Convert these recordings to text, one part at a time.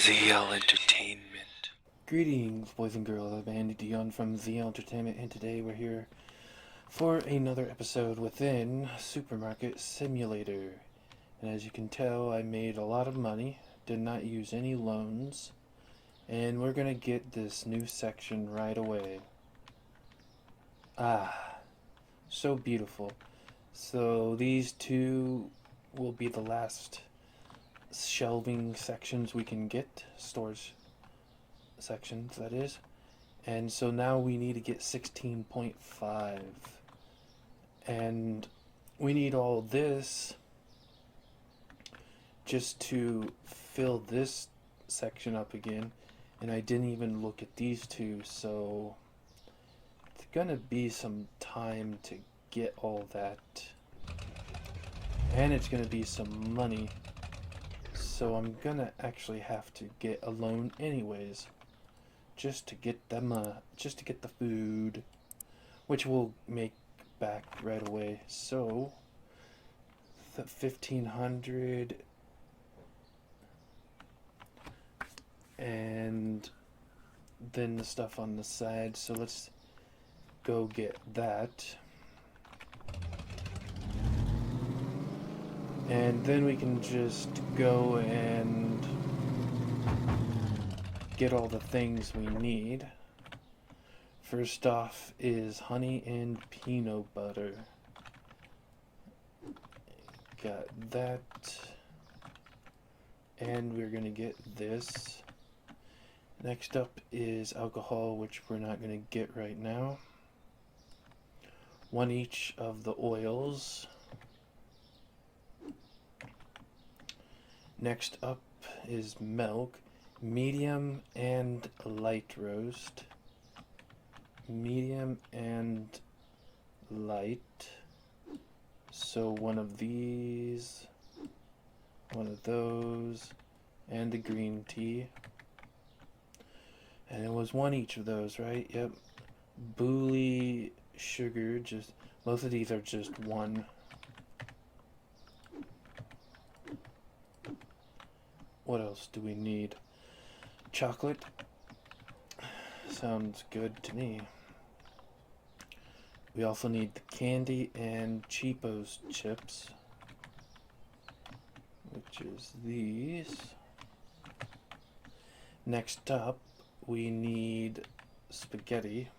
ZL Entertainment. Greetings, boys and girls. I'm Andy Dion from ZL Entertainment, and today we're here for another episode within Supermarket Simulator. And as you can tell, I made a lot of money, did not use any loans, and we're gonna get this new section right away. Ah, so beautiful. So these two will be the last shelving sections we can get, stores sections that is. And so now we need to get 16.5. And we need all this just to fill this section up again. And I didn't even look at these two, so it's gonna be some time to get all that. And it's gonna be some money. So I'm gonna actually have to get a loan anyways. Just to get the food, which we'll make back right away. So, 1,500, and then the stuff on the side. So let's go get that, and then we can just go and get all the things we need. First off is honey and peanut butter. Got that. And we're gonna get this. Next up is alcohol, which we're not gonna get right now. One each of the oils. Next up is milk. Medium and light roast. Medium and light. So one of these, one of those, and the green tea. And it was one each of those, right? Yep. Booly sugar, just most of these are just one. What else do we need? Chocolate. Sounds good to me. We also need the candy and Cheapos chips, which is these. Next up, we need spaghetti.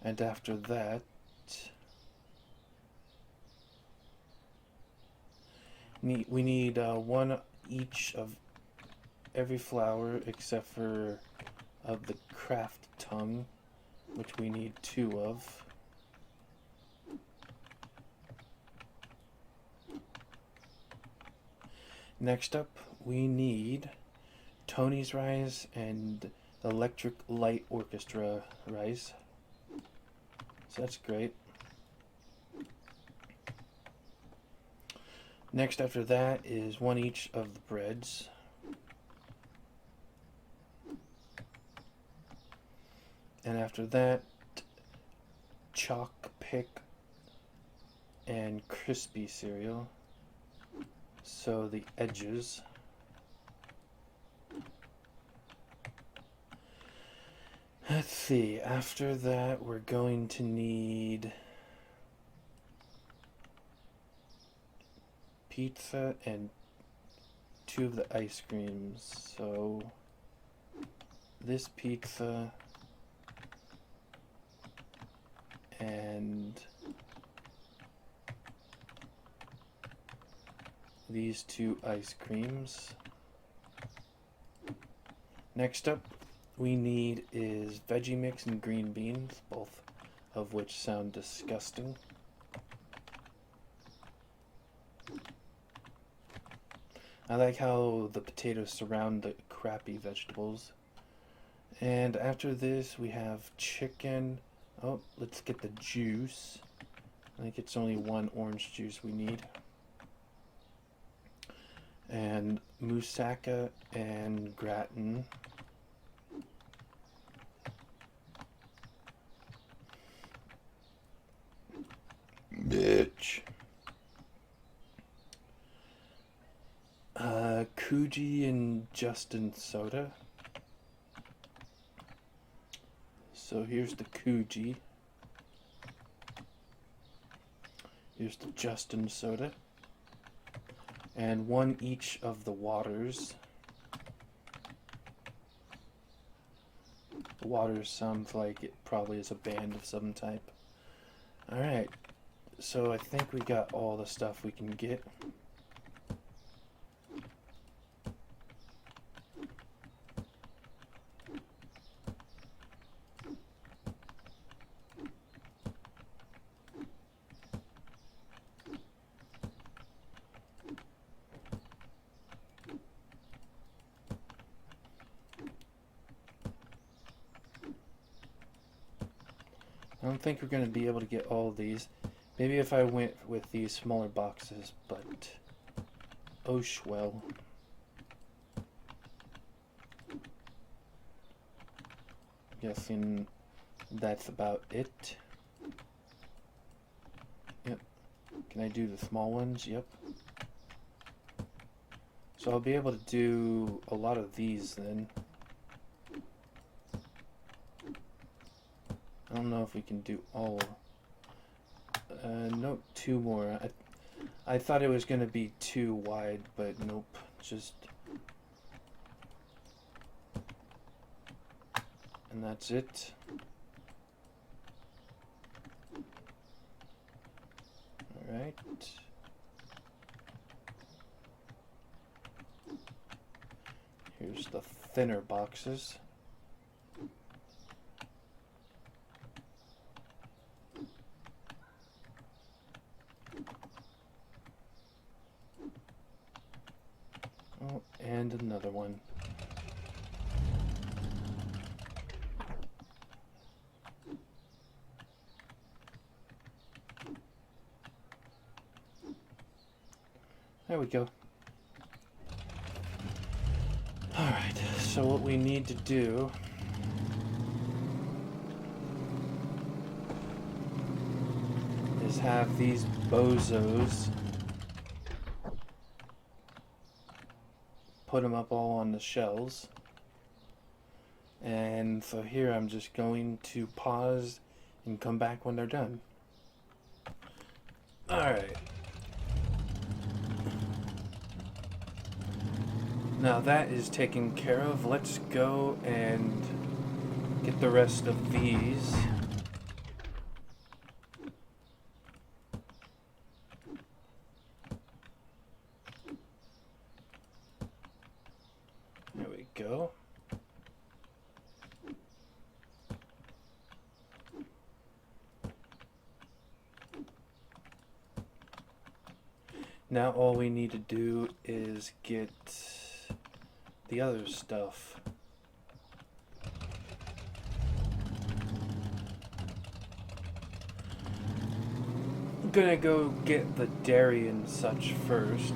And after that, we need one each of every flour except for of the craft tongue, which we need 2 of. Next up, we need Tony's rice and the Electric Light Orchestra rice. So that's great. Next after that is one each of the breads. And after that, chalk pick and crispy cereal. So the edges. Let's see, after that we're going to need pizza and 2 of the ice creams. So this pizza and these 2 ice creams. Next up we need is veggie mix and green beans, both of which sound disgusting. I like how the potatoes surround the crappy vegetables. And after this we have chicken. Oh, let's get the juice. I think it's only 1 orange juice we need. And moussaka and gratin. Bitch. Coogee and Justin soda. So here's the Coogee. Here's the Justin soda. And one each of the waters. The waters sounds like it probably is a band of some type. Alright, so I think we got all the stuff we can get. I don't think we're going to be able to get all of these. Maybe if I went with these smaller boxes, but Oshwell. Guessing that's about it. Yep. Can I do the small ones? Yep. So I'll be able to do a lot of these then. I don't know if we can do all. Nope, two more. I thought it was going to be too wide, but nope. Just... And that's it. Alright. Here's the thinner boxes. Oh, and another one. There we go. Alright, so what we need to do is have these bozos put them up all on the shelves. And so here I'm just going to pause and come back when they're done. Alright. Now that is taken care of. Let's go and get the rest of these. There we go. Now all we need to do is get the other stuff. I'm gonna go get the dairy and such first.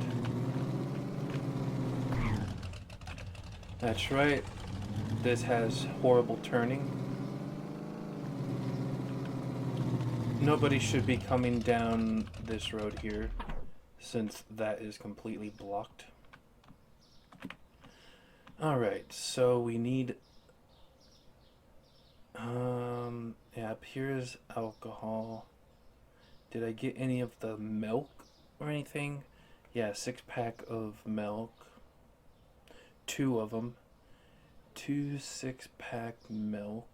That's right. This has horrible turning. Nobody should be coming down this road here, since that is completely blocked. Alright, so we need... yeah, up here's alcohol. Did I get any of the milk or anything? Yeah, 6-pack of milk. 2 of them. 2 6-pack milk.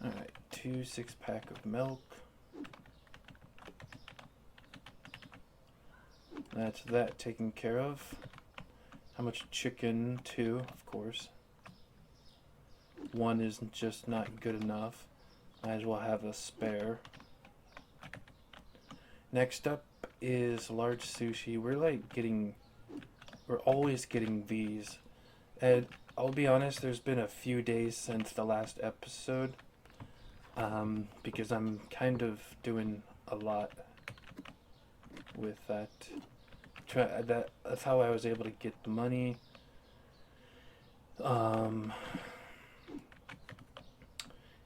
Alright, 2 6-pack of milk. That's that taken care of. How much chicken? 2, of course. 1 is just not good enough. Might as well have a spare. Next up is large sushi. We're always getting these. And I'll be honest, there's been a few days since the last episode. Because I'm kind of doing a lot with that. That's how I was able to get the money.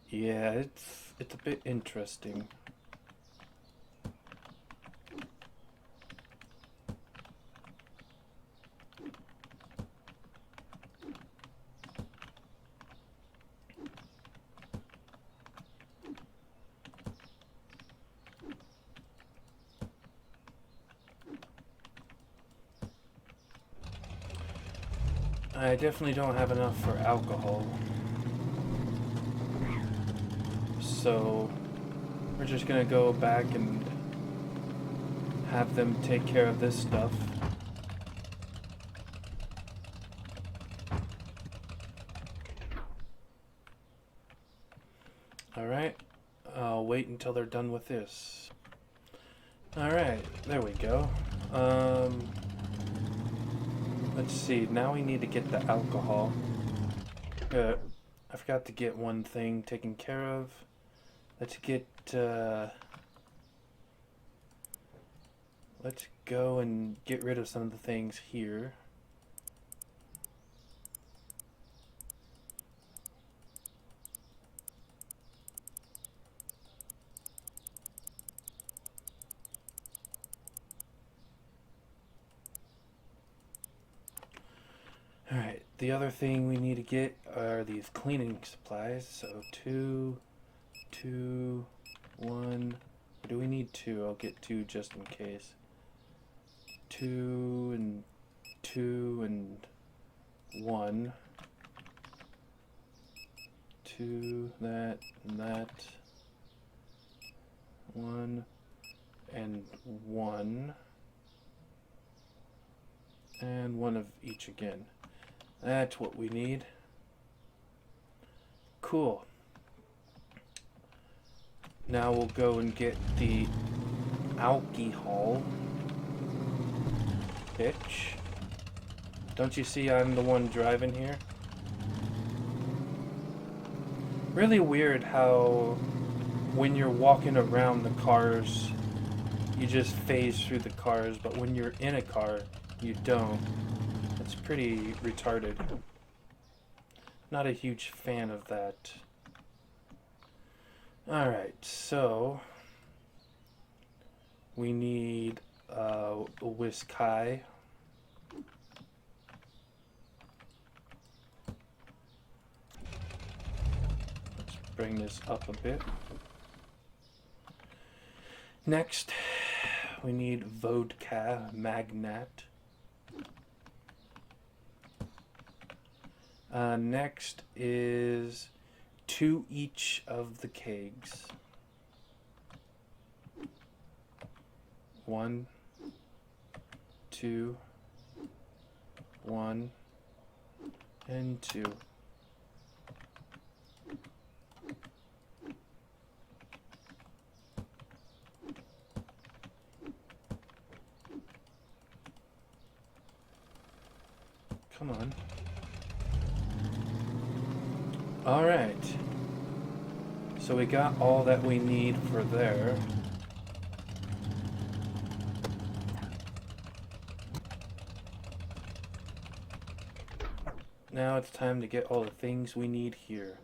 Yeah, it's a bit interesting. I definitely don't have enough for alcohol. So we're just gonna go back and have them take care of this stuff. Alright, I'll wait until they're done with this. Alright, there we go. Let's see, now we need to get the alcohol. I forgot to get one thing taken care of. Let's go and get rid of some of the things here. Alright, the other thing we need to get are these cleaning supplies. So 2, 2, 1. Or do we need 2? I'll get 2 just in case. 2 and 2 and 1. 2, that and that. 1 and 1. And 1 of each again. That's what we need. Cool. Now we'll go and get the alcohol. Bitch. Don't you see I'm the one driving here? Really weird how when you're walking around the cars, you just phase through the cars, but when you're in a car, you don't. It's pretty retarded. Not a huge fan of that. Alright, so we need a whiskey. Let's bring this up a bit. Next, we need vodka magnat. Next is 2 each of the kegs. 1, 2, 1, and 2. Come on. Alright. So we got all that we need for there. Now it's time to get all the things we need here.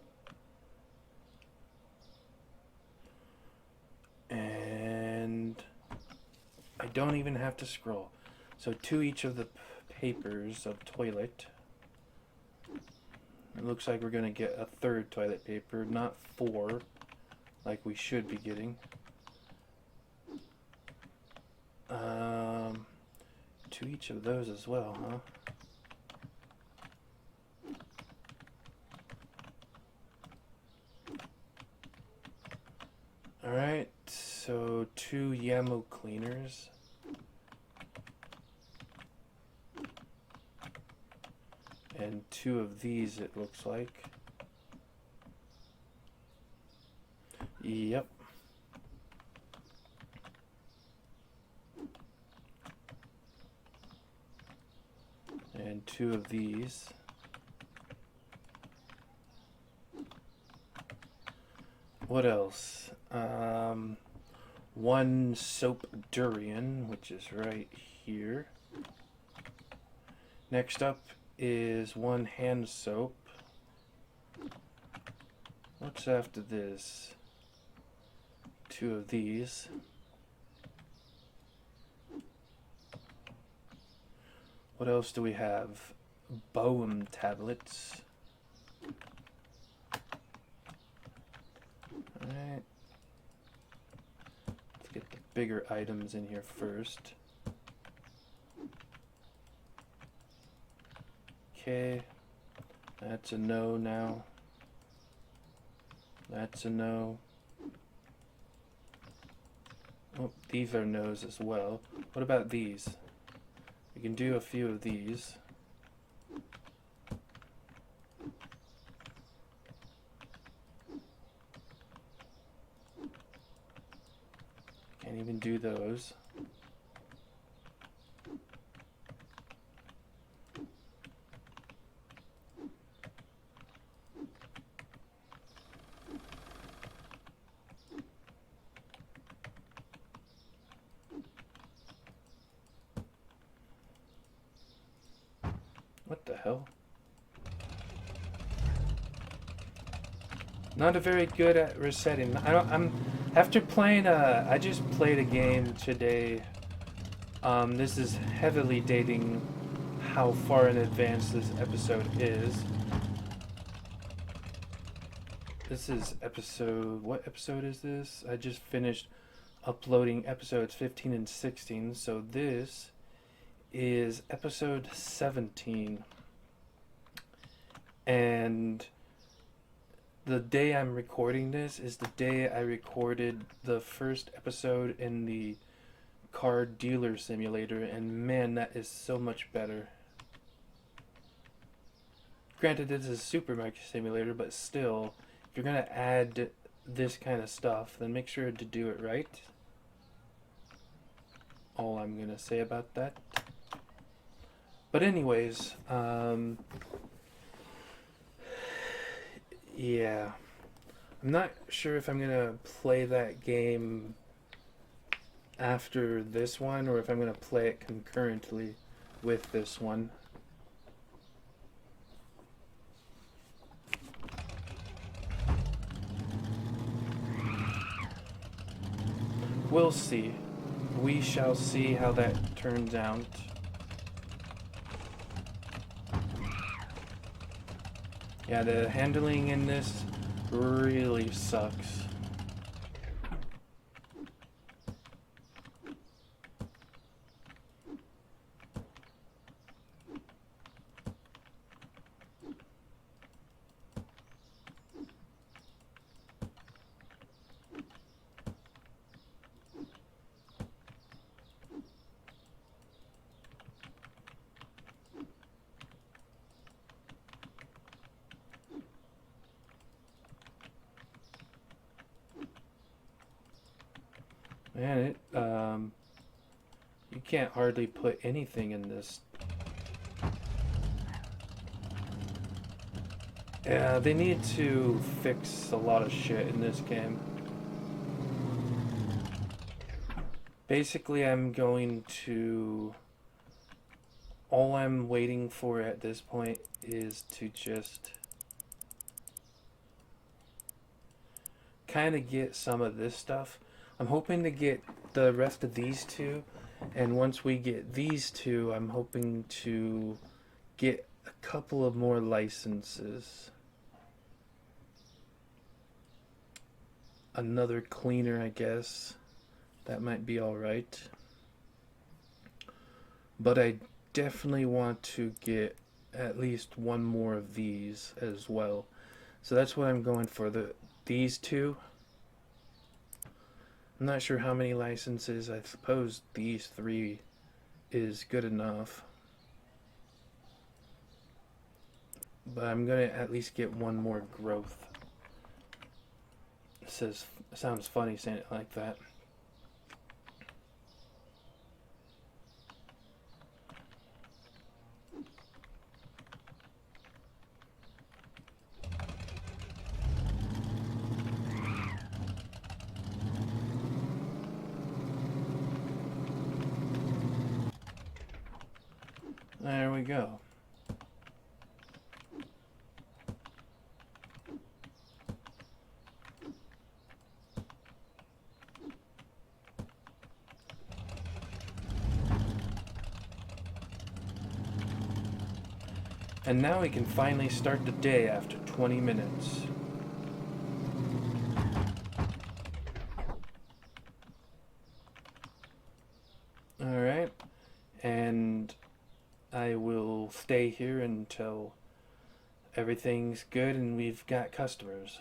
And I don't even have to scroll. So 2 each of the papers of toilet. It looks like we're going to get a 3rd toilet paper, not 4, like we should be getting. 2 each of those as well, huh? Alright, so 2 Yamo cleaners. And 2 of these, it looks like. Yep. And 2 of these. What else? 1 soap durian, which is right here. Next up is 1 hand soap. What's after this? 2 of these. What else do we have? Boehm tablets. Alright. Let's get the bigger items in here first. Okay. That's a no now. That's a no. Oh, these are no's as well. What about these? We can do a few of these. Can't even do those. What the hell? Not a very good at resetting. I'm after playing I just played a game today. This is heavily dating how far in advance this episode is. This is episode, what episode is this? I just finished uploading episodes 15 and 16, so this is episode 17. And the day I'm recording this is the day I recorded the first episode in the car dealer simulator, and man, that is so much better. Granted, it is a supermarket simulator, but still, if you're gonna add this kind of stuff, then make sure to do it right. All I'm gonna say about that. But anyways, yeah, I'm not sure if I'm gonna play that game after this one or if I'm gonna play it concurrently with this one. We'll see. We shall see how that turns out. Yeah, the handling in this really sucks. Man, you can't hardly put anything in this. Yeah, they need to fix a lot of shit in this game. Basically, all I'm waiting for at this point is to just kind of get some of this stuff. I'm hoping to get the rest of these two, and once we get these two, I'm hoping to get a couple of more licenses. Another cleaner, I guess. That might be alright. But I definitely want to get at least one more of these as well. So that's what I'm going for. These two. I'm not sure how many licenses. I suppose these 3 is good enough. But I'm gonna at least get one more growth. It sounds funny saying it like that. There we go. And now we can finally start the day after 20 minutes. Alright, and I will stay here until everything's good and we've got customers.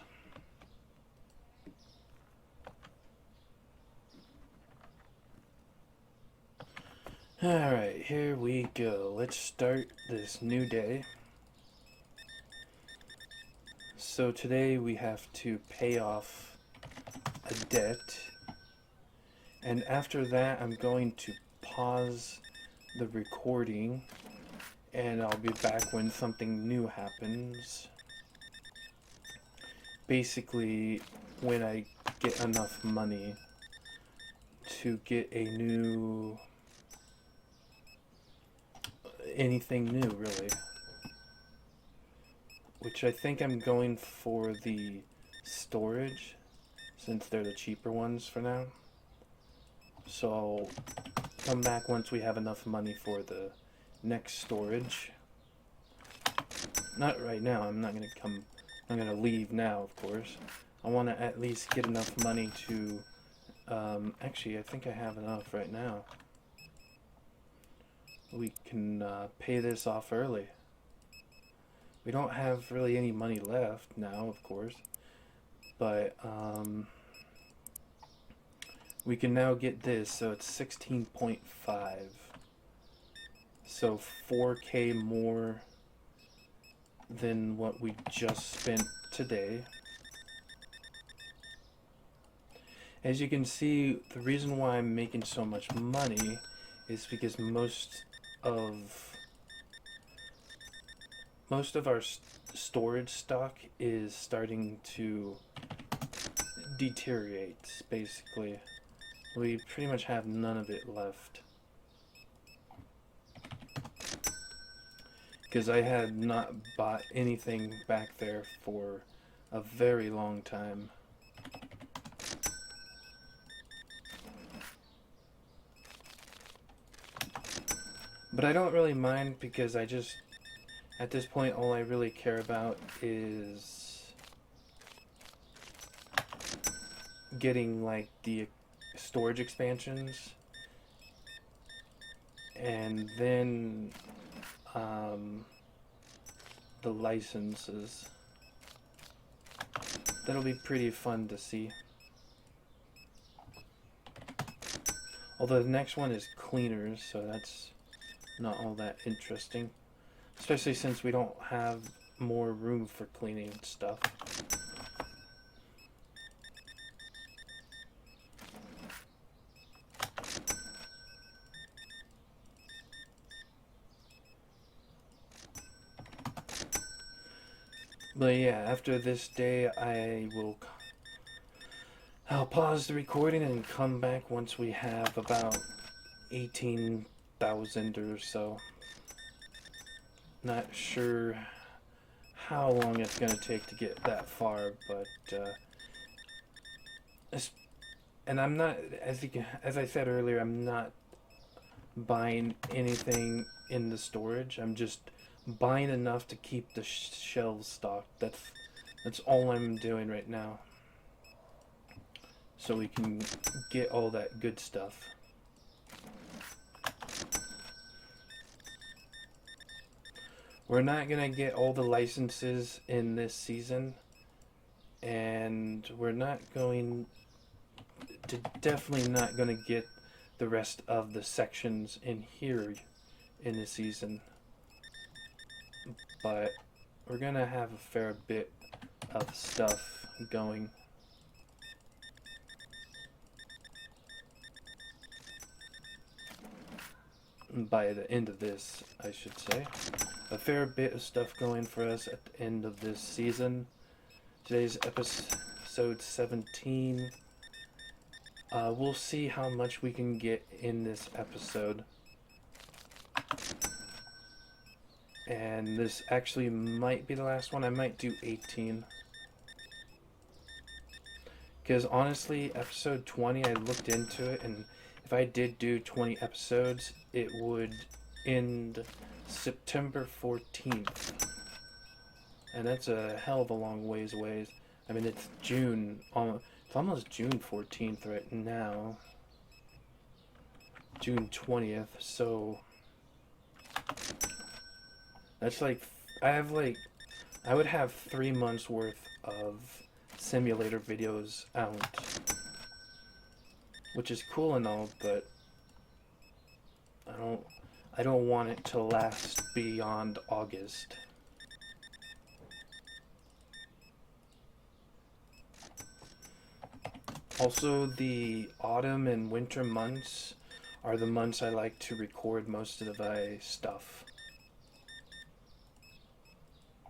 Alright, here we go. Let's start this new day. So today we have to pay off a debt. And after that, I'm going to pause the recording. And I'll be back when something new happens. Basically, when I get enough money to get a new... anything new, really. Which I think I'm going for the storage, since they're the cheaper ones for now. So I'll come back once we have enough money for the next storage. Not right now, I'm not gonna leave now, of course. I want to at least get enough money to, actually I think I have enough right now. We can pay this off early. We don't have really any money left now, of course, but we can now get this, so it's 16.5. So 4K more than what we just spent today. As you can see, the reason why I'm making so much money is because most of our storage stock is starting to deteriorate, basically. We pretty much have none of it left. Because I had not bought anything back there for a very long time. But I don't really mind because I just, at this point, all I really care about is getting like the storage expansions, and then the licenses. That'll be pretty fun to see. Although the next one is cleaners, so that's not all that interesting. Especially since we don't have more room for cleaning stuff. But yeah, after this day, I'll pause the recording and come back once we have about 18,000 or so. Not sure how long it's going to take to get that far, but and I'm not, as I said earlier, I'm not buying anything in the storage. I'm just buying enough to keep the shelves stocked. That's all I'm doing right now, so we can get all that good stuff. We're not gonna get all the licenses in this season, and we're definitely not gonna get the rest of the sections in here in this season. But we're gonna have a fair bit of stuff going. By the end of this, I should say. A fair bit of stuff going for us at the end of this season. Today's episode 17. We'll see how much we can get in this episode. And this actually might be the last one. I might do 18. Because honestly, episode 20, I looked into it, and if I did do 20 episodes, it would end September 14th. And that's a hell of a long ways away. I mean, it's June. It's almost June 14th right now. June 20th, so That's like, I have like, I would have 3 months worth of simulator videos out, which is cool and all, but I don't, I don't want it to last beyond August. Also, the autumn and winter months are the months I like to record most of my stuff.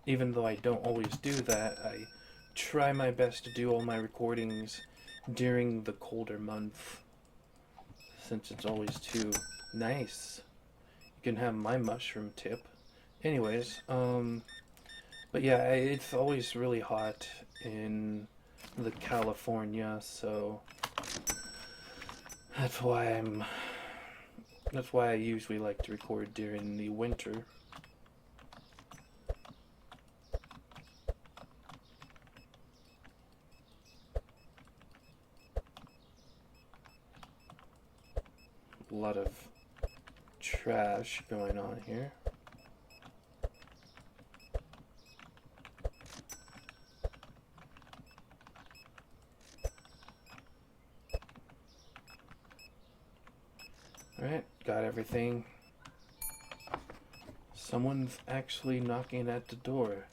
Even though I don't always do that, I try my best to do all my recordings during the colder month, since it's always too nice. You can have my mushroom tip. Anyways, but yeah, it's always really hot in the California, so that's why I usually like to record during the winter. A lot of trash going on here. Alright, got everything. Someone's actually knocking at the door.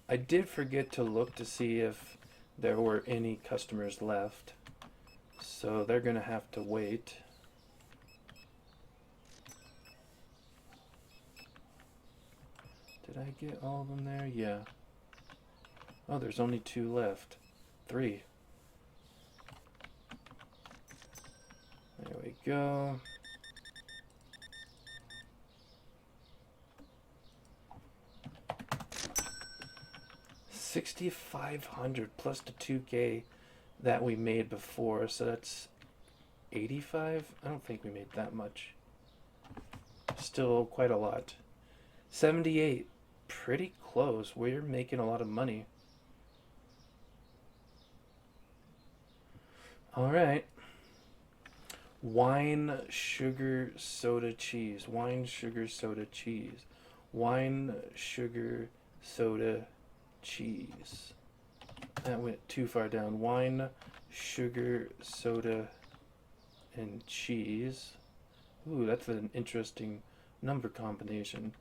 I did forget to look to see if there were any customers left, so they're gonna have to wait. Did I get all of them there? Yeah. Oh, there's only 2 left. 3. There we go. $6,500 plus the 2K that we made before, so that's 85. I don't think we made that much. Still quite a lot. 78. Pretty close. We're making a lot of money. Alright. Wine, sugar, soda, cheese. Wine, sugar, soda, cheese. Wine, sugar, soda, cheese. That went too far down. Wine, sugar, soda, and cheese. Ooh, that's an interesting number combination.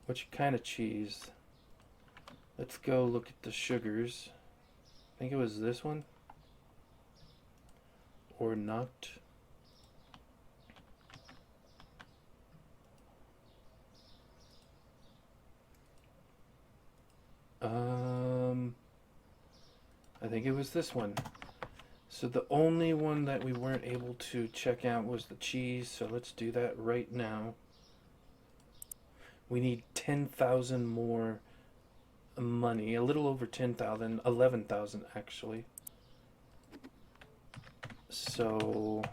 Which kind of cheese? Let's go look at the sugars. I think it was this one. Or not. I think it was this one. So the only one that we weren't able to check out was the cheese, so let's do that right now. We need 10,000 more money, a little over 10,000, 11,000 actually. So,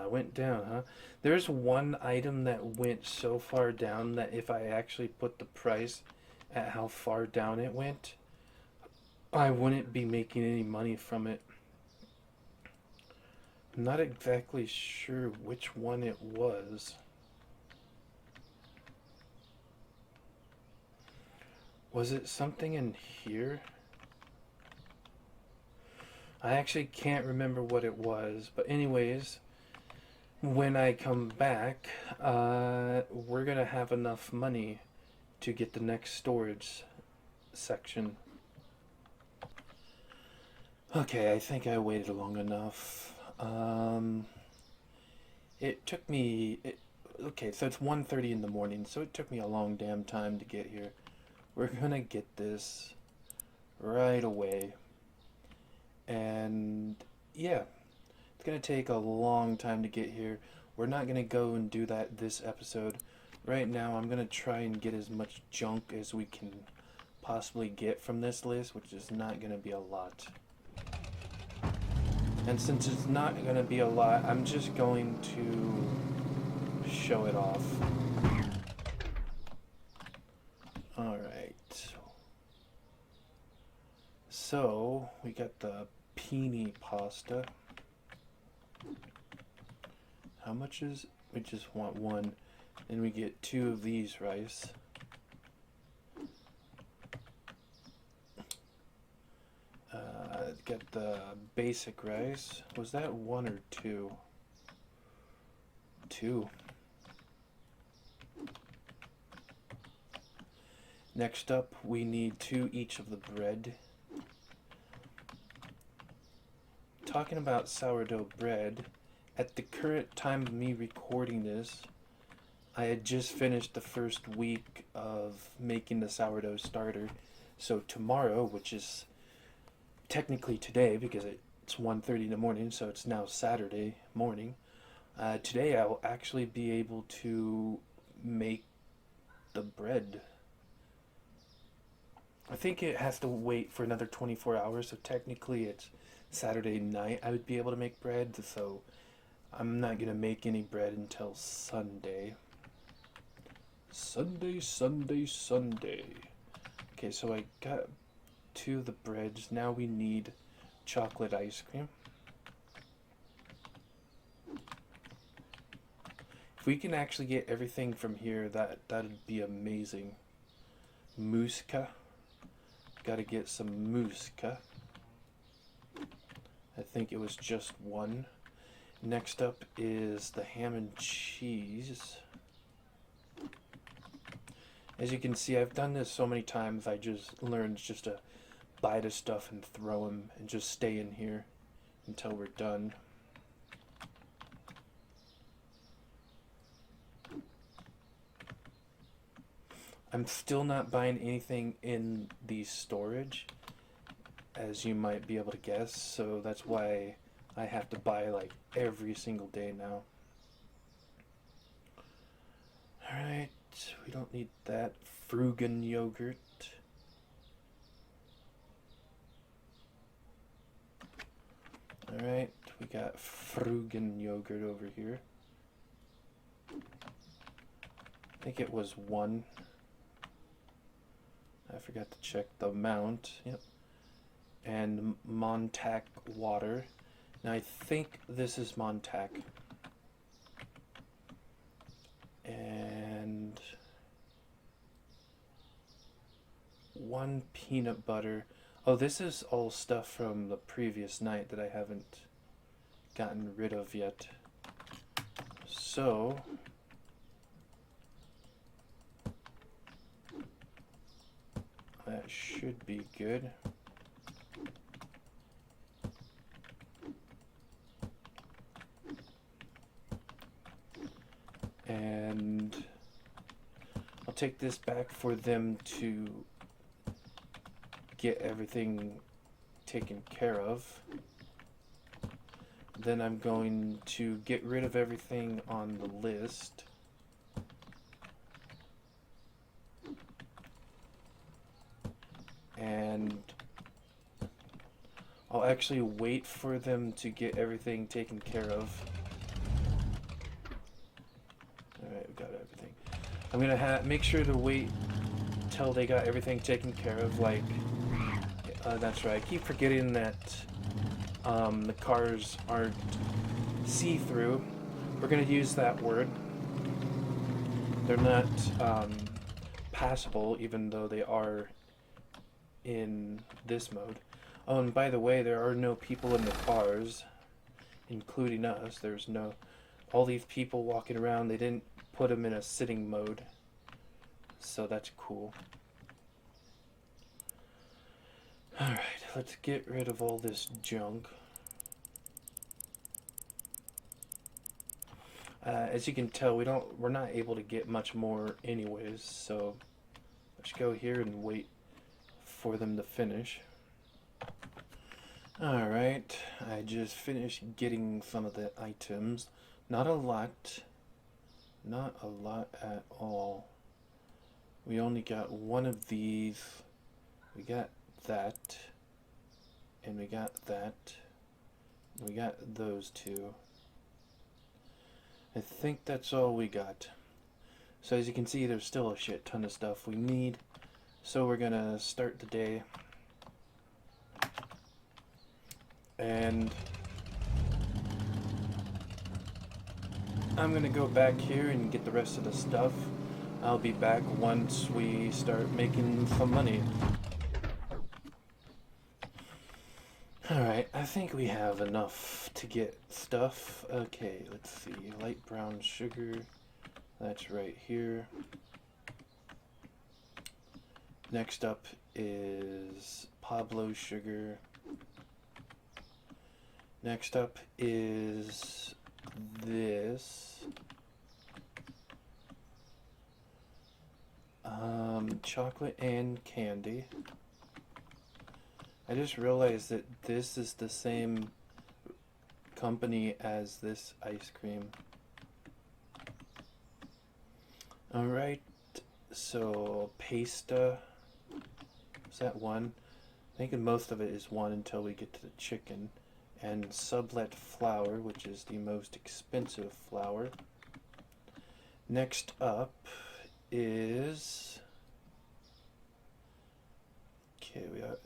went down, huh? There's one item that went so far down that if I actually put the price at how far down it went, I wouldn't be making any money from it. I'm not exactly sure which one it was. Was it something in here? I actually can't remember what it was, but anyways, when I come back, we're gonna have enough money to get the next storage section. Okay, I think I waited long enough. It took me... okay, so it's 1:30 in the morning, so it took me a long damn time to get here. We're gonna get this right away. And yeah, it's gonna take a long time to get here. We're not gonna go and do that this episode. Right now, I'm gonna try and get as much junk as we can possibly get from this list, which is not gonna be a lot. And since it's not gonna be a lot, I'm just going to show it off. Alright. So, we got the penne pasta. How much is... We just want one. And we get 2 of these rice. Get the basic rice. Was that 1 or 2? 2. Next up, we need 2 each of the bread. Talking about sourdough bread, at the current time of me recording this, I had just finished the first week of making the sourdough starter. So tomorrow, which is technically today because it's 1:30 in the morning, so it's now Saturday morning. Today I'll actually be able to make the bread. I think it has to wait for another 24 hours, so technically it's Saturday night I would be able to make bread, so I'm not going to make any bread until Sunday. Sunday. Okay, so I got 2 of the breads. Now we need chocolate ice cream. If we can actually get everything from here, that'd be amazing. Mouska. Gotta get some mouska. I think it was just 1. Next up is the ham and cheese. As you can see, I've done this so many times, I just learned just to buy the stuff and throw them and just stay in here until we're done. I'm still not buying anything in the storage, as you might be able to guess, so that's why I have to buy like every single day now. Alright, we don't need that. Frugen yogurt. Alright, we got Frugen yogurt over here. I think it was 1. I forgot to check the amount. Yep. And Montauk water. Now I think this is Montauk. And 1 peanut butter. Oh, this is all stuff from the previous night that I haven't gotten rid of yet. So that should be good. And I'll take this back for them to get everything taken care of. Then I'm going to get rid of everything on the list. And I'll actually wait for them to get everything taken care of. Alright, we got everything. I'm gonna make sure to wait till they got everything taken care of, like, that's right, I keep forgetting that the cars aren't see-through. We're gonna use that word. They're not passable, even though they are in this mode. Oh, and by the way, there are no people in the cars, including us. There's no... all these people walking around, they didn't put them in a sitting mode. So that's cool. Alright, let's get rid of all this junk. As you can tell, we're not able to get much more anyways, so let's go here and wait for them to finish. Alright, I just finished getting some of the items. Not a lot. Not a lot at all. We only got 1 of these. We got that. And we got that. We got those 2. I think that's all we got. So as you can see, there's still a shit ton of stuff we need. So we're gonna start the day. And I'm gonna go back here and get the rest of the stuff. I'll be back once we start making some money. Alright, I think we have enough to get stuff. Okay, let's see. Light brown sugar. That's right here. Next up is Pablo sugar. Next up is this. Chocolate and candy. I just realized that this is the same company as this ice cream. Alright, so pasta, is that one? I think most of it is one until we get to the chicken. And sublet flour, which is the most expensive flour. Next up is... Okay, we got...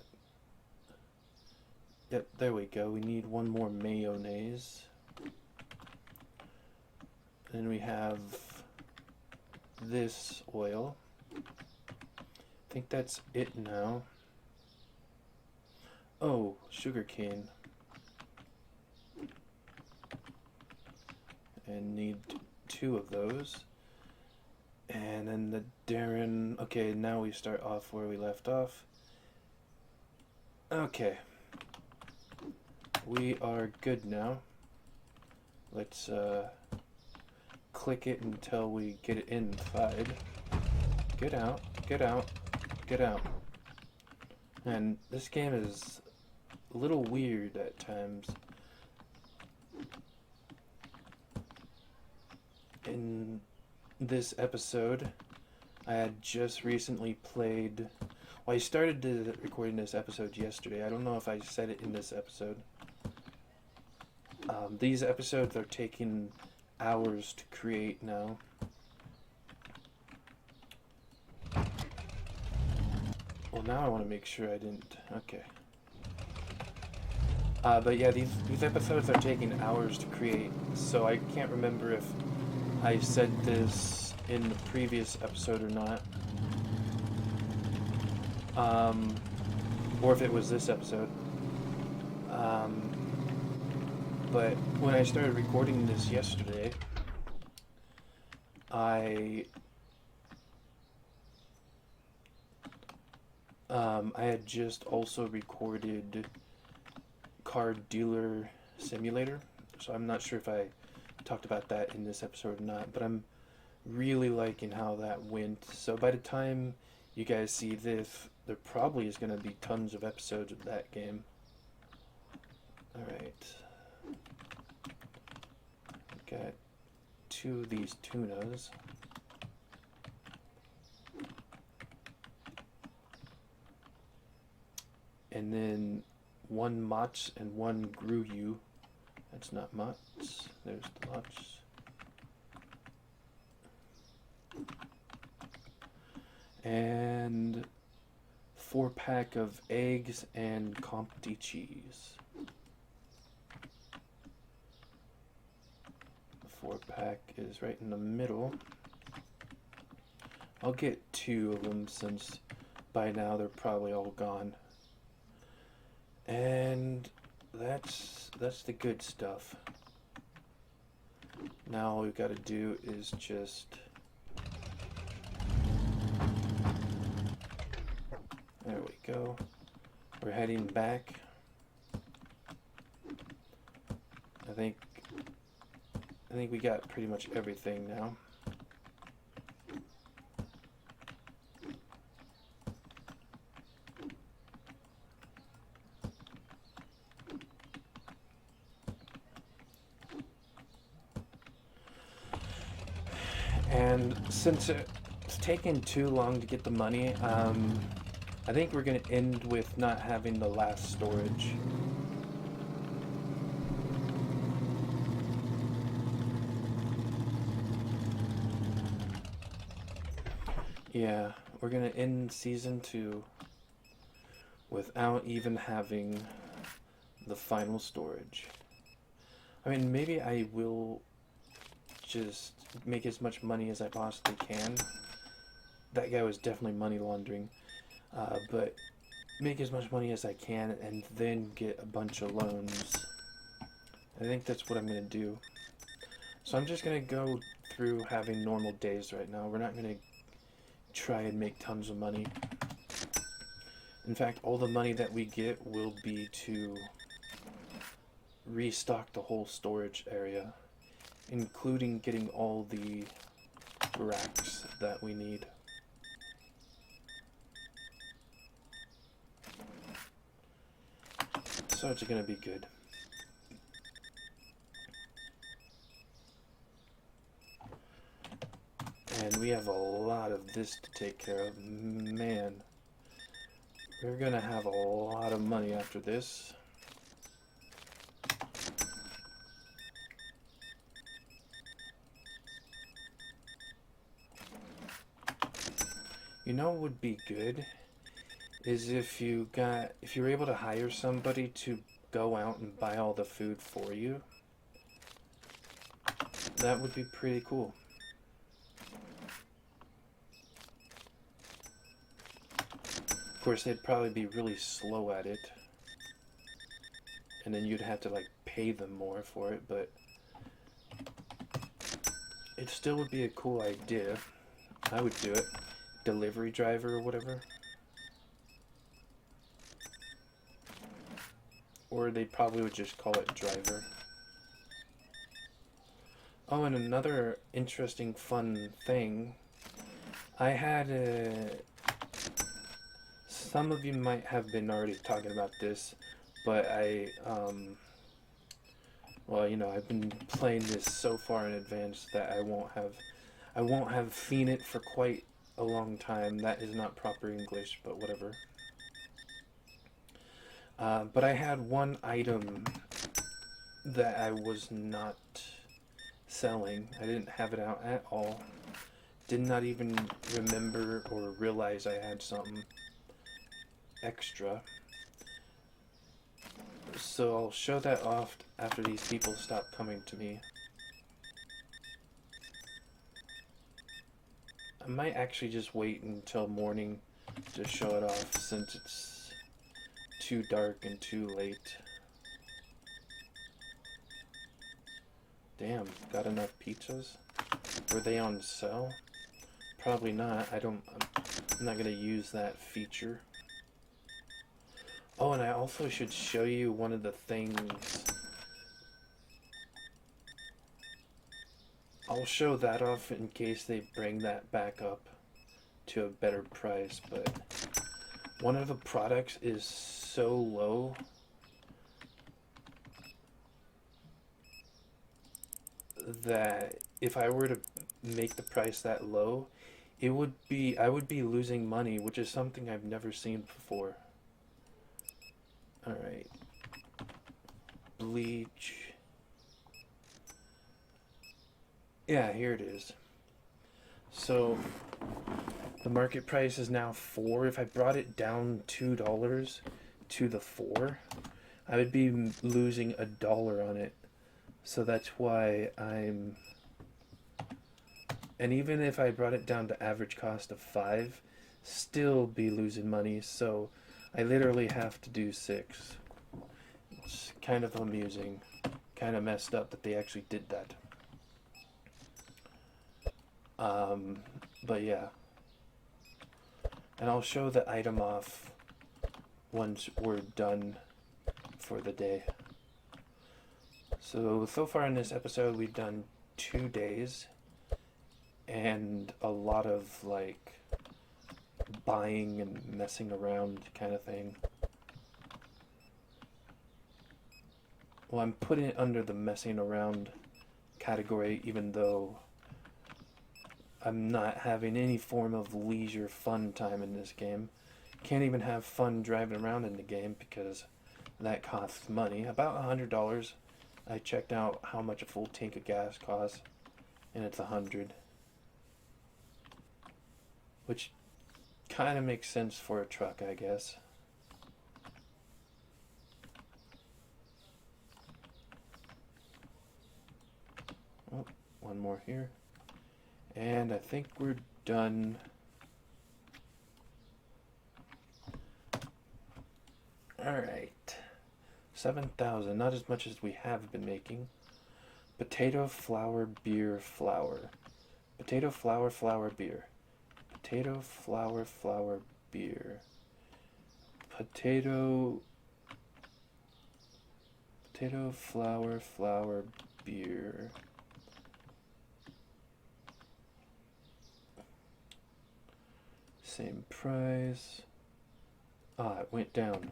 Yep, there we go. We need one more mayonnaise. Then we have this oil. I think that's it now. Oh, sugarcane. And need 2 of those. And then the Darren... Okay, now we start off where we left off. Okay. We are good now. Let's click it until we get it inside. Get out, get out, get out. And this game is a little weird at times. In this episode, I had just recently played... Well, I started recording this episode yesterday. I don't know if I said it in this episode. These episodes are taking hours to create now. Well, now I want to make sure I didn't... Okay. But yeah, these episodes are taking hours to create, so I can't remember if I said this in the previous episode or not. Or if it was this episode. But when I started recording this yesterday, I had just also recorded Car Dealer Simulator, so I'm not sure if I talked about that in this episode or not, but I'm really liking how that went. So by the time you guys see this, there probably is going to be tons of episodes of that game. Alright. Got 2 of these tunas. And then 1 Motz and 1 Gruyu. That's not Motz. There's the Motz. And 4-pack of eggs and Comté cheese. 4-pack is right in the middle. I'll get 2 of them since by now they're probably all gone. And that's the good stuff. Now all we've got to do is just there we go. We're heading back. I think we got pretty much everything now. And since it's taken too long to get the money, I think we're going to end with not having the last storage. Yeah, we're going to end Season 2 without even having the final storage. I mean, maybe I will just make as much money as I possibly can. That guy was definitely money laundering. But make as much money as I can and then get a bunch of loans. I think that's what I'm going to do. So I'm just going to go through having normal days right now. We're not going to try and make tons of money. In fact, all the money that we get will be to restock the whole storage area, including getting all the racks that we need. So it's going to be good. And we have a lot of this to take care of. Man, we're going to have a lot of money after this. You know what would be good is if you were able to hire somebody to go out and buy all the food for you. That would be pretty cool. Of course, they'd probably be really slow at it, and then you'd have to like pay them more for it, but it still would be a cool idea. I would do it. Delivery driver or whatever. Or they probably would just call it driver. Oh, and another interesting fun thing. I had some of you might have been already talking about this, but well, you know, I've been playing this so far in advance that I won't have seen it for quite a long time. That is not proper English, but whatever. But I had one item that I was not selling. I didn't have it out at all. Did not even remember or realize I had something extra. So I'll show that off after these people stop coming to me. I might actually just wait until morning to show it off since it's too dark and too late. Damn, got enough pizzas? Were they on sale? Probably not. I'm not gonna use that feature. Oh, and I also should show you one of the things. I'll show that off in case they bring that back up to a better price, but one of the products is so low that if I were to make the price that low, I would be losing money, which is something I've never seen before. Alright. Bleach. Yeah, here it is. So, the market price is now $4. If I brought it down $2 to the $4, I would be losing $1 on it. So that's why I'm... And even if I brought it down to average cost of $5, still be losing money. So I literally have to do 6. It's kind of amusing. Kind of messed up that they actually did that. But yeah. And I'll show the item off once we're done for the day. So far in this episode, we've done 2 days and a lot of like buying and messing around kind of thing. Well, I'm putting it under the messing around category, even though I'm not having any form of leisure fun time in this game. Can't even have fun driving around in the game because that costs money. About $100. I checked out how much a full tank of gas costs, and it's $100. Which kind of makes sense for a truck, I guess. one more here. And I think we're done. Alright. 7,000, not as much as we have been making. Potato, flour, beer, flour. Potato, flour, flour, beer. Potato, flour, flour, beer. Potato, flour, flour, beer. Same price. Ah, it went down.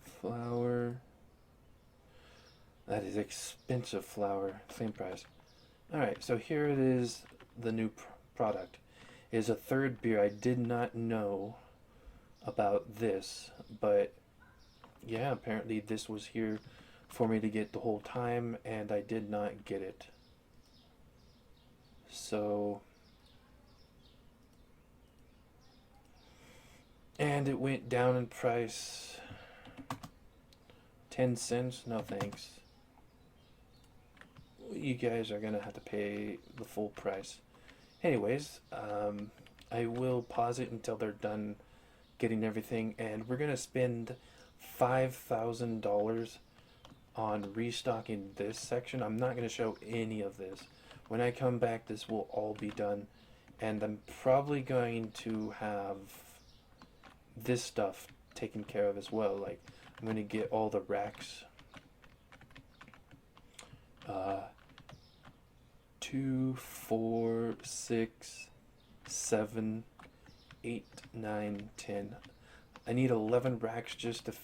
Flour. That is expensive flour. Same price. Alright, so here it is, the new product. It is a third beer. I did not know about this, but yeah, apparently this was here for me to get the whole time, and I did not get it. So, and it went down in price. 10 cents? No thanks. You guys are gonna have to pay the full price. Anyways, I will pause it until they're done getting everything, and we're gonna spend $5,000 on restocking this section. I'm not gonna show any of this. When I come back, this will all be done, and I'm probably going to have this stuff taken care of as well. Like, I'm gonna get all the racks. 2, 4, 6, 7, 8, 9, 10. I need 11 racks just to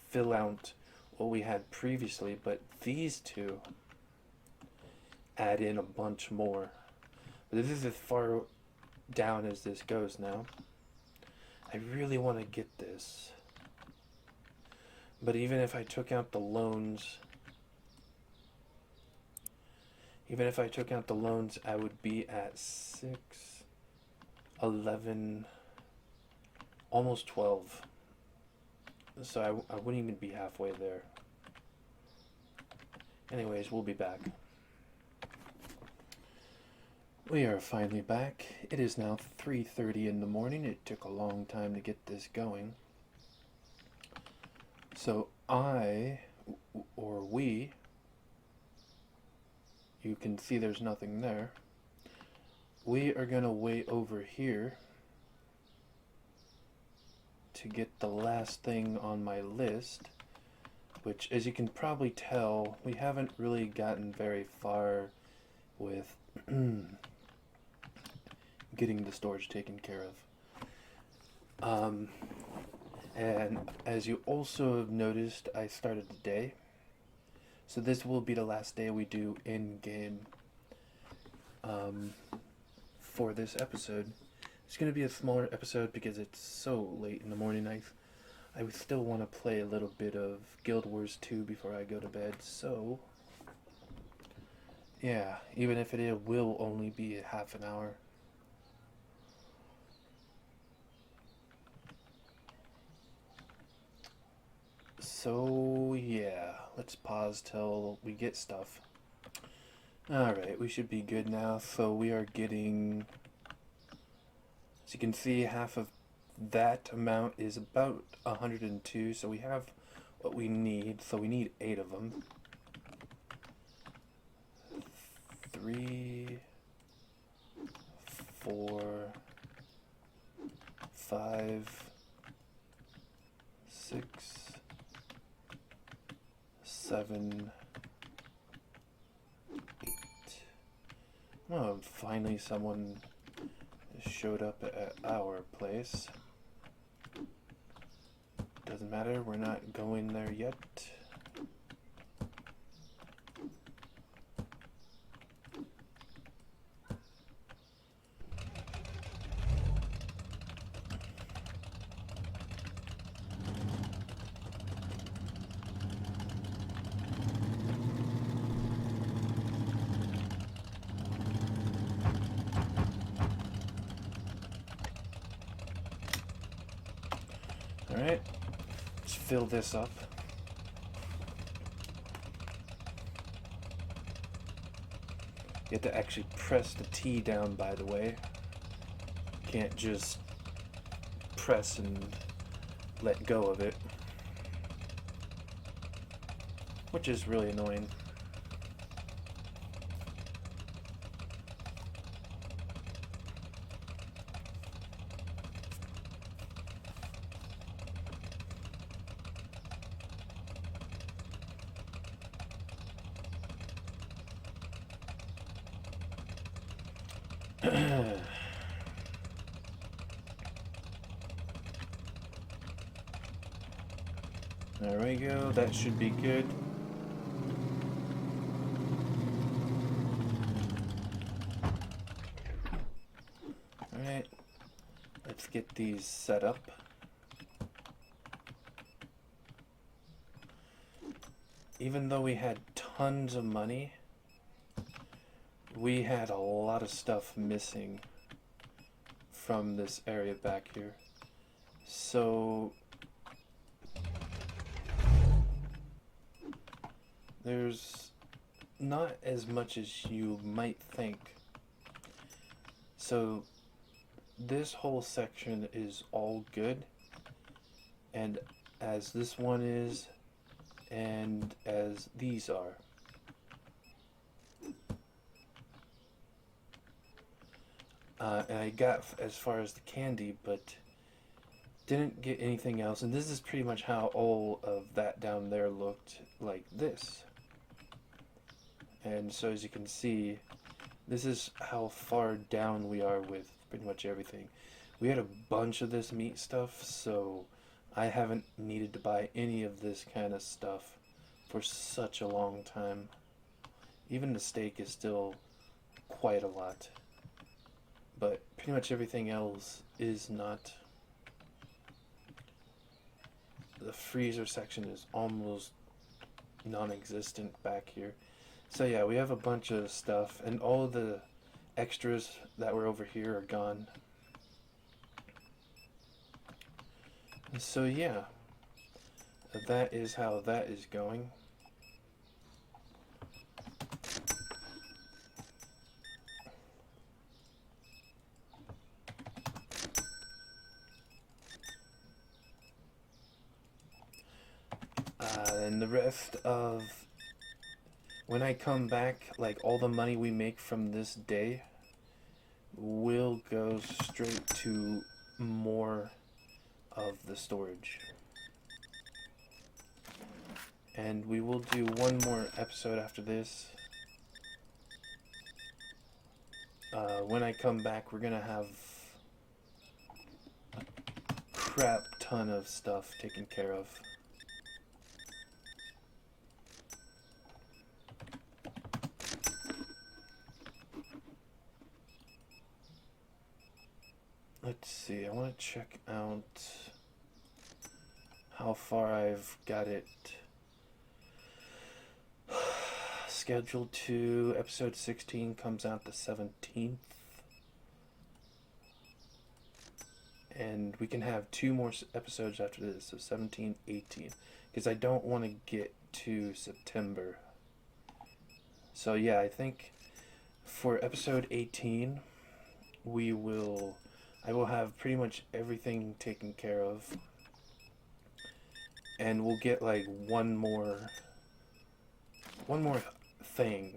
fill out what we had previously, but these two add in a bunch more. But this is as far down as this goes now. I really want to get this. But even if I took out the loans, I would be at 6, 11, almost 12. So I wouldn't even be halfway there. Anyways, we'll be back. We are finally back. It is now 3:30 in the morning. It took a long time to get this going. So we, you can see there's nothing there. We are gonna wait over here to get the last thing on my list, which, as you can probably tell, we haven't really gotten very far with getting the storage taken care of. And as you also have noticed, I started today. So this will be the last day we do in-game for this episode. It's going to be a smaller episode because it's so late in the morning. I would still want to play a little bit of Guild Wars 2 before I go to bed. So, yeah, even if it will only be a half an hour. So, yeah, let's pause till we get stuff. Alright, we should be good now. So we are getting, as you can see, half of that amount is about 102. So we have what we need. So we need 8 of them. 3, 4, 5, 6, 7, 8. Oh, finally someone showed up at our place. Doesn't matter, we're not going there yet. Alright, let's fill this up. You have to actually press the T down, by the way. You can't just press and let go of it, which is really annoying. There we go, that should be good. Alright, let's get these set up. Even though we had tons of money, we had a lot of stuff missing from this area back here. So there's not as much as you might think. So this whole section is all good, and as this one is, and as these are. And I got as far as the candy, but didn't get anything else. And this is pretty much how all of that down there looked, like this. And so as you can see, this is how far down we are with pretty much everything. We had a bunch of this meat stuff, so I haven't needed to buy any of this kind of stuff for such a long time. Even the steak is still quite a lot. But pretty much everything else is not. The freezer section is almost non-existent back here. So yeah, we have a bunch of stuff, and all of the extras that were over here are gone. And so yeah, that is how that is going. And the rest of, when I come back, like all the money we make from this day will go straight to more of the storage. And we will do one more episode after this. When I come back, we're gonna have a crap ton of stuff taken care of. Let's see, I want to check out how far I've got it scheduled to. Episode 16 comes out the 17th. And we can have 2 more episodes after this, so 17, 18. Because I don't want to get to September. So yeah, I think for episode 18, I will have pretty much everything taken care of. And we'll get like one more thing.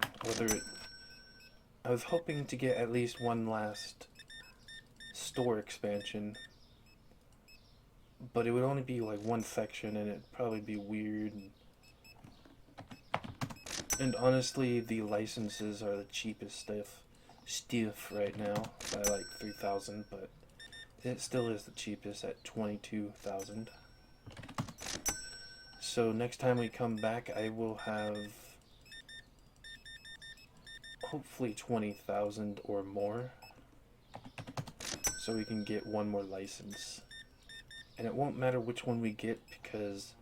I was hoping to get at least one last store expansion, but it would only be like one section, and it'd probably be weird. And honestly, the licenses are the cheapest stuff right now by like 3,000, but it still is the cheapest at 22,000. So next time we come back, I will have hopefully 20,000 or more, so we can get one more license. And it won't matter which one we get, because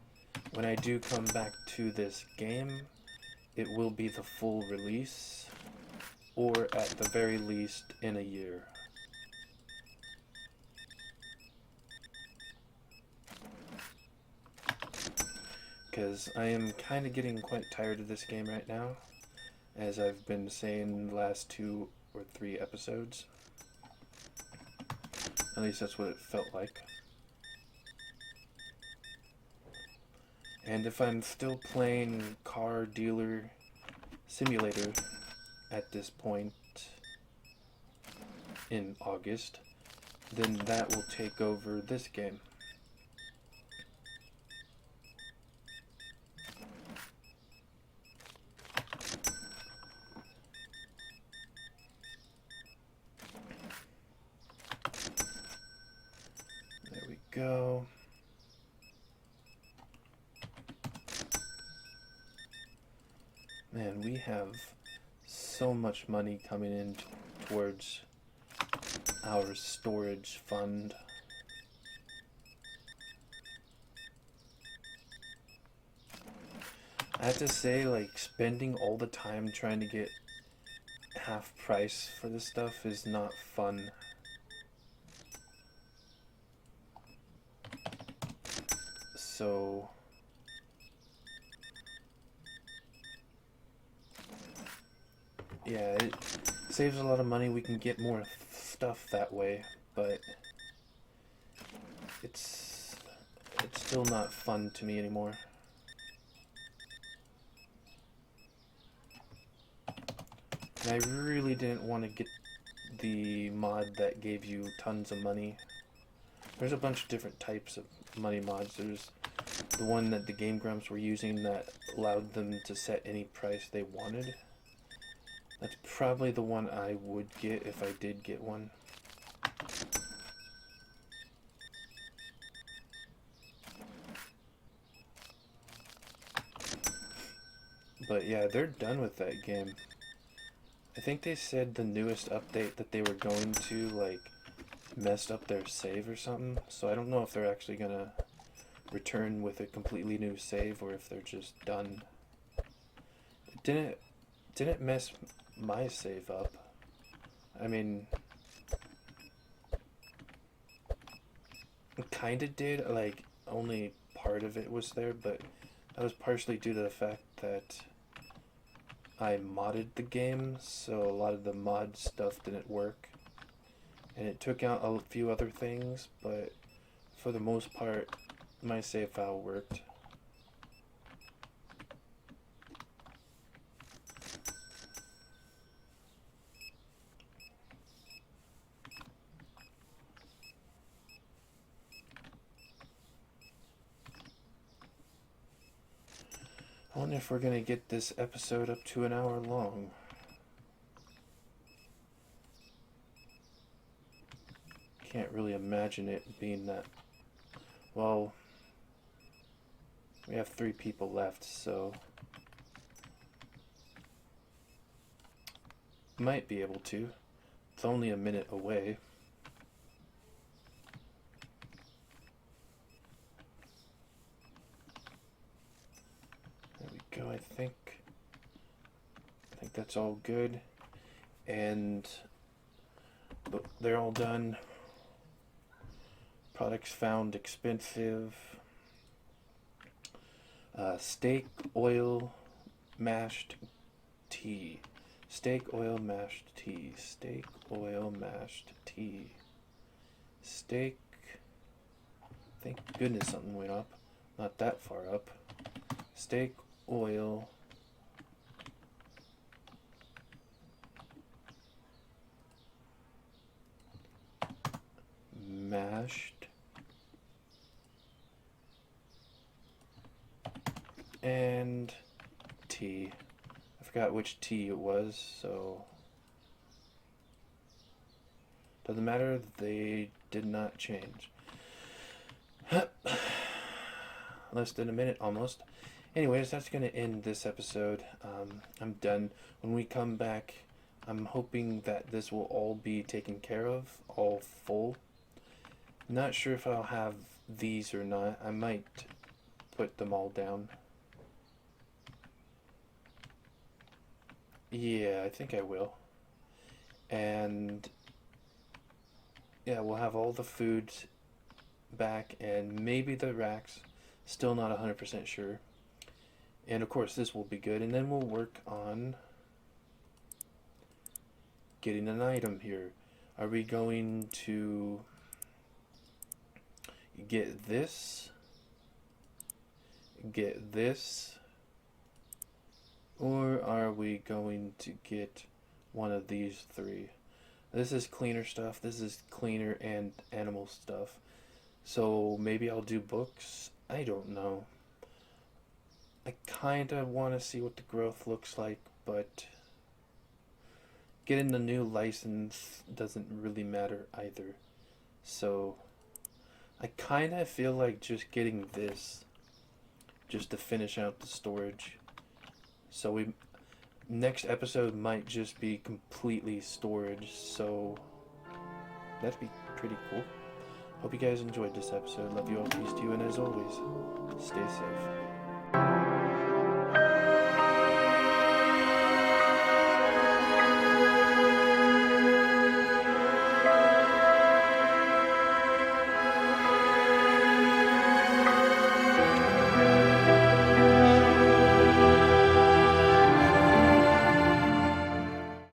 when I do come back to this game, it will be the full release, or at the very least in a year. Because I am kind of getting quite tired of this game right now, as I've been saying the last 2 or 3 episodes. At least that's what it felt like. And if I'm still playing Car Dealer Simulator at this point in August, then that will take over this game. There we go. Man, we have so much money coming in towards our storage fund. I have to say, like, spending all the time trying to get half price for this stuff is not fun. So yeah, it saves a lot of money. We can get more stuff that way, but it's still not fun to me anymore. And I really didn't want to get the mod that gave you tons of money. There's a bunch of different types of money mods. There's the one that the Game Grumps were using that allowed them to set any price they wanted. That's probably the one I would get if I did get one. But yeah, they're done with that game. I think they said the newest update that they were going to, like, messed up their save or something. So I don't know if they're actually gonna return with a completely new save or if they're just done. It didn't mess my save up. I mean, it kinda did, like, only part of it was there, but that was partially due to the fact that I modded the game, so a lot of the mod stuff didn't work. And it took out a few other things, but for the most part, my save file worked. I wonder if we're gonna get this episode up to an hour long. Can't really imagine it being that. Well, we have 3 people left, so might be able to. It's only a minute away. There we go, I think that's all good. And they're all done. Products found expensive. Steak, oil, mashed tea. Steak, oil, mashed tea. Steak, oil, mashed tea. Steak. Thank goodness something went up. Not that far up. Steak, oil. Mashed. And tea. I forgot which tea it was, so doesn't matter, they did not change. Less than a minute almost. Anyways, that's gonna end this episode. I'm done. When we come back, I'm hoping that this will all be taken care of, all full. Not sure if I'll have these or not. I might put them all down. Yeah, I think I will. And yeah, we'll have all the foods back and maybe the racks. Still not 100% sure. And of course this will be good. And then we'll work on getting an item here? Are we going to get this, or are we going to get one of these three? This is cleaner stuff, this is cleaner and animal stuff. So maybe I'll do books? I don't know. I kinda want to see what the growth looks like, but getting the new license doesn't really matter either. So I kinda feel like just getting this just to finish out the storage. So we next episode might just be completely storage, so that'd be pretty cool. Hope you guys enjoyed this episode. Love you all, peace to you, and as always, stay safe.